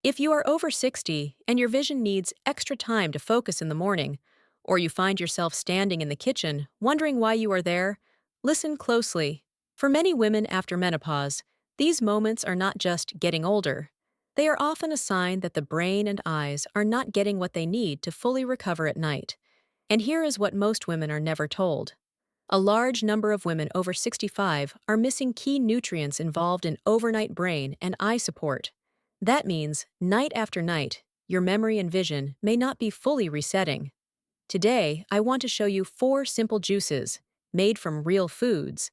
If you are over 60 and your vision needs extra time to focus in the morning, or you find yourself standing in the kitchen wondering why you are there, listen closely. For many women after menopause, these moments are not just getting older. They are often a sign that the brain and eyes are not getting what they need to fully recover at night. And here is what most women are never told. A large number of women over 65 are missing key nutrients involved in overnight brain and eye support. That means, night after night, your memory and vision may not be fully resetting. Today, I want to show you 4 simple juices, made from real foods,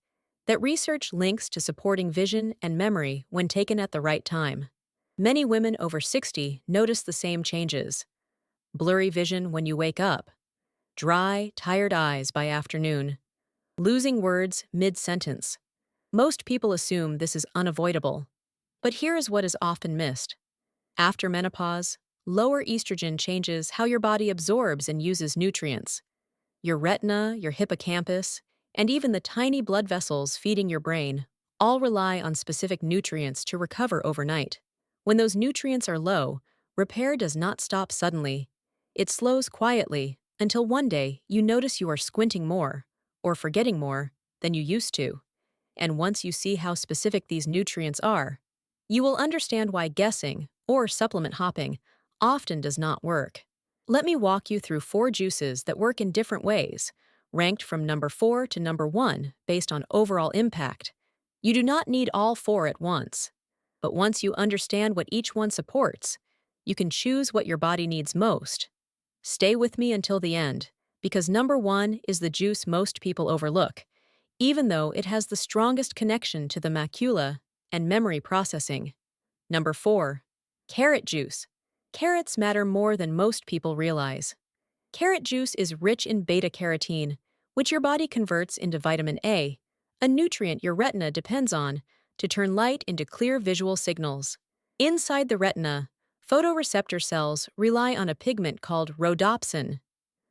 that research links to supporting vision and memory when taken at the right time. Many women over 60 notice the same changes: blurry vision when you wake up, dry, tired eyes by afternoon, losing words mid-sentence. Most people assume this is unavoidable. But here is what is often missed. After menopause, lower estrogen changes how your body absorbs and uses nutrients. Your retina, your hippocampus, and even the tiny blood vessels feeding your brain all rely on specific nutrients to recover overnight. When those nutrients are low, repair does not stop suddenly. It slows quietly until one day you notice you are squinting more, or forgetting more, than you used to. And once you see how specific these nutrients are, you will understand why guessing, or supplement hopping, often does not work. Let me walk you through 4 juices that work in different ways, ranked from number 4 to number 1 based on overall impact. You do not need all 4 at once. But once you understand what each one supports, you can choose what your body needs most. Stay with me until the end, because number 1 is the juice most people overlook, even though it has the strongest connection to the macula and memory processing. Number 4. Carrot juice. Carrots matter more than most people realize. Carrot juice is rich in beta-carotene, which your body converts into vitamin A, a nutrient your retina depends on to turn light into clear visual signals. Inside the retina, photoreceptor cells rely on a pigment called rhodopsin.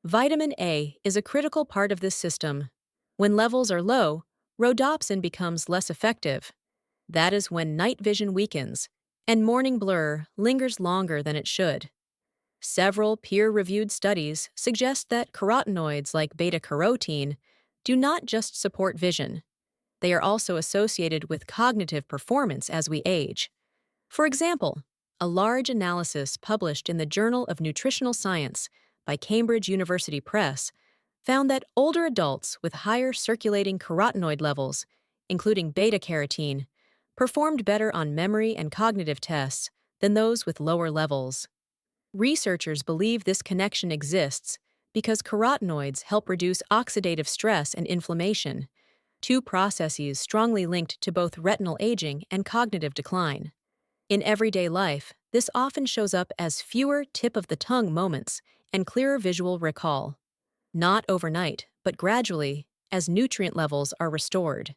Vitamin A is a critical part of this system. When levels are low, rhodopsin becomes less effective. That is when night vision weakens, and morning blur lingers longer than it should. Several peer-reviewed studies suggest that carotenoids like beta-carotene do not just support vision. They are also associated with cognitive performance as we age. For example, a large analysis published in the Journal of Nutritional Science by Cambridge University Press found that older adults with higher circulating carotenoid levels, including beta-carotene, performed better on memory and cognitive tests than those with lower levels. Researchers believe this connection exists because carotenoids help reduce oxidative stress and inflammation, 2 processes strongly linked to both retinal aging and cognitive decline. In everyday life, this often shows up as fewer tip-of-the-tongue moments and clearer visual recall. Not overnight, but gradually, as nutrient levels are restored.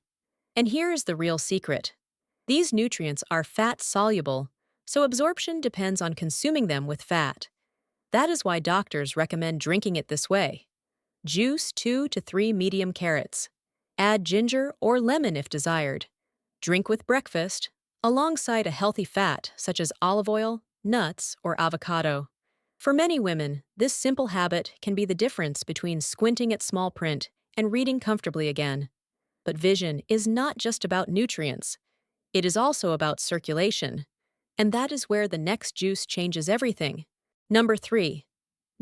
And here is the real secret. These nutrients are fat-soluble, so absorption depends on consuming them with fat. That is why doctors recommend drinking it this way. Juice 2 to 3 medium carrots. Add ginger or lemon if desired. Drink with breakfast, alongside a healthy fat such as olive oil, nuts, or avocado. For many women, this simple habit can be the difference between squinting at small print and reading comfortably again. But vision is not just about nutrients. It is also about circulation. And that is where the next juice changes everything. Number 3.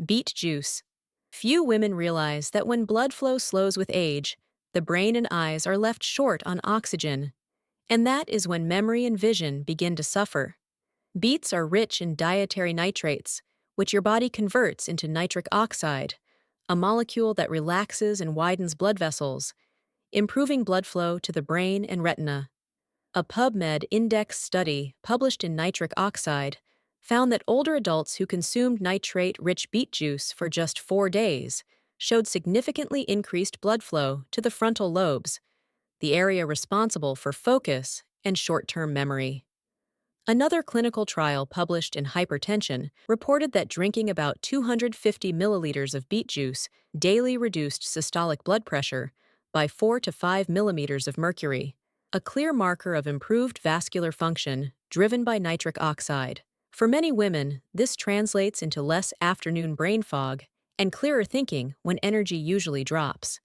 Beet juice. Few women realize that when blood flow slows with age, the brain and eyes are left short on oxygen. And that is when memory and vision begin to suffer. Beets are rich in dietary nitrates, which your body converts into nitric oxide, a molecule that relaxes and widens blood vessels, improving blood flow to the brain and retina. A PubMed index study published in Nitric Oxide found that older adults who consumed nitrate-rich beet juice for just 4 days showed significantly increased blood flow to the frontal lobes, the area responsible for focus and short-term memory. Another clinical trial published in Hypertension reported that drinking about 250 milliliters of beet juice daily reduced systolic blood pressure by 4 to 5 millimeters of mercury, a clear marker of improved vascular function driven by nitric oxide. For many women, this translates into less afternoon brain fog and clearer thinking when energy usually drops.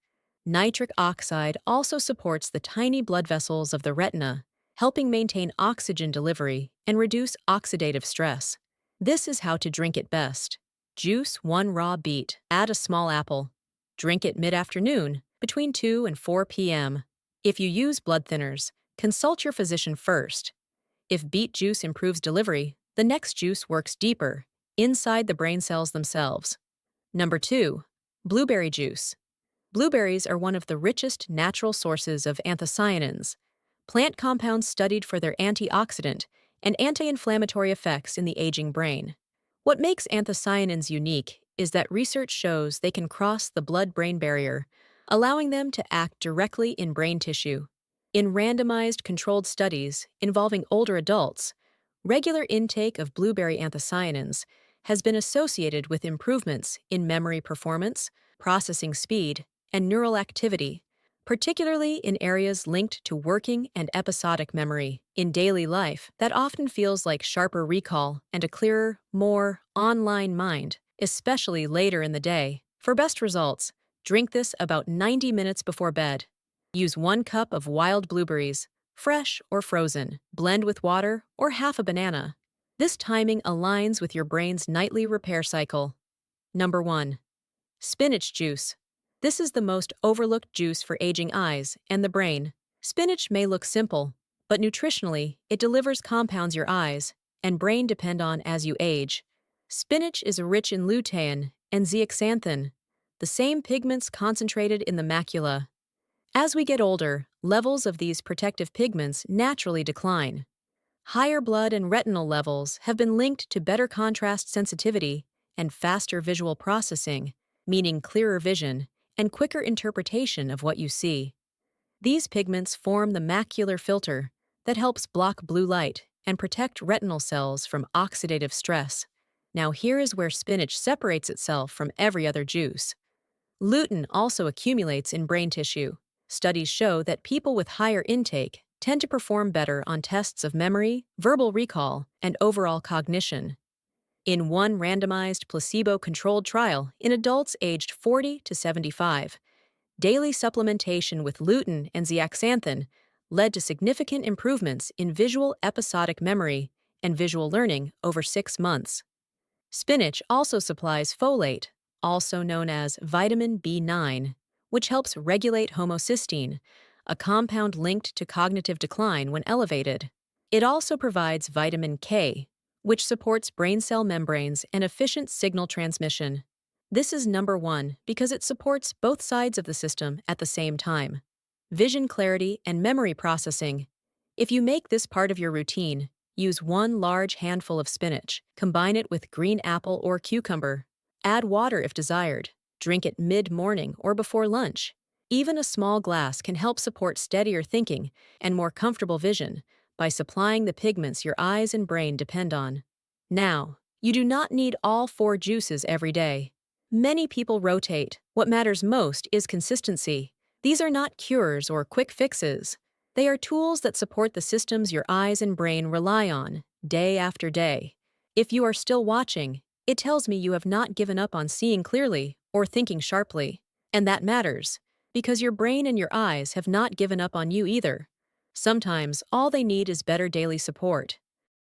Nitric oxide also supports the tiny blood vessels of the retina, helping maintain oxygen delivery and reduce oxidative stress. This is how to drink it best. Juice 1 raw beet, add a small apple. Drink it mid-afternoon, between 2 and 4 p.m. If you use blood thinners, consult your physician first. If beet juice improves delivery, the next juice works deeper, inside the brain cells themselves. Number 2. Blueberry juice. Blueberries are one of the richest natural sources of anthocyanins, plant compounds studied for their antioxidant and anti-inflammatory effects in the aging brain. What makes anthocyanins unique is that research shows they can cross the blood-brain barrier, allowing them to act directly in brain tissue. In randomized controlled studies involving older adults, regular intake of blueberry anthocyanins has been associated with improvements in memory performance, processing speed, and neural activity, particularly in areas linked to working and episodic memory. In daily life, that often feels like sharper recall and a clearer, more online mind, especially later in the day. For best results, drink this about 90 minutes before bed. Use 1 cup of wild blueberries, fresh or frozen. Blend with water or half a banana. This timing aligns with your brain's nightly repair cycle. Number 1. Spinach juice. This is the most overlooked juice for aging eyes and the brain. Spinach may look simple, but nutritionally, it delivers compounds your eyes and brain depend on as you age. Spinach is rich in lutein and zeaxanthin, the same pigments concentrated in the macula. As we get older, levels of these protective pigments naturally decline. Higher blood and retinal levels have been linked to better contrast sensitivity and faster visual processing, meaning clearer vision and quicker interpretation of what you see. These pigments form the macular filter that helps block blue light and protect retinal cells from oxidative stress. Now here is where spinach separates itself from every other juice. Lutein also accumulates in brain tissue. Studies show that people with higher intake tend to perform better on tests of memory, verbal recall, and overall cognition. In one randomized placebo-controlled trial in adults aged 40 to 75, daily supplementation with lutein and zeaxanthin led to significant improvements in visual episodic memory and visual learning over 6 months. Spinach also supplies folate, also known as vitamin B9, which helps regulate homocysteine, a compound linked to cognitive decline when elevated. It also provides vitamin K, which supports brain cell membranes and efficient signal transmission. This is number 1 because it supports both sides of the system at the same time. Vision clarity and memory processing. If you make this part of your routine, use 1 large handful of spinach, combine it with green apple or cucumber. Add water if desired. Drink it mid-morning or before lunch. Even a small glass can help support steadier thinking and more comfortable vision by supplying the pigments your eyes and brain depend on. Now, you do not need all 4 juices every day. Many people rotate. What matters most is consistency. These are not cures or quick fixes. They are tools that support the systems your eyes and brain rely on, day after day. If you are still watching, it tells me you have not given up on seeing clearly or thinking sharply. And that matters, because your brain and your eyes have not given up on you either. Sometimes all they need is better daily support.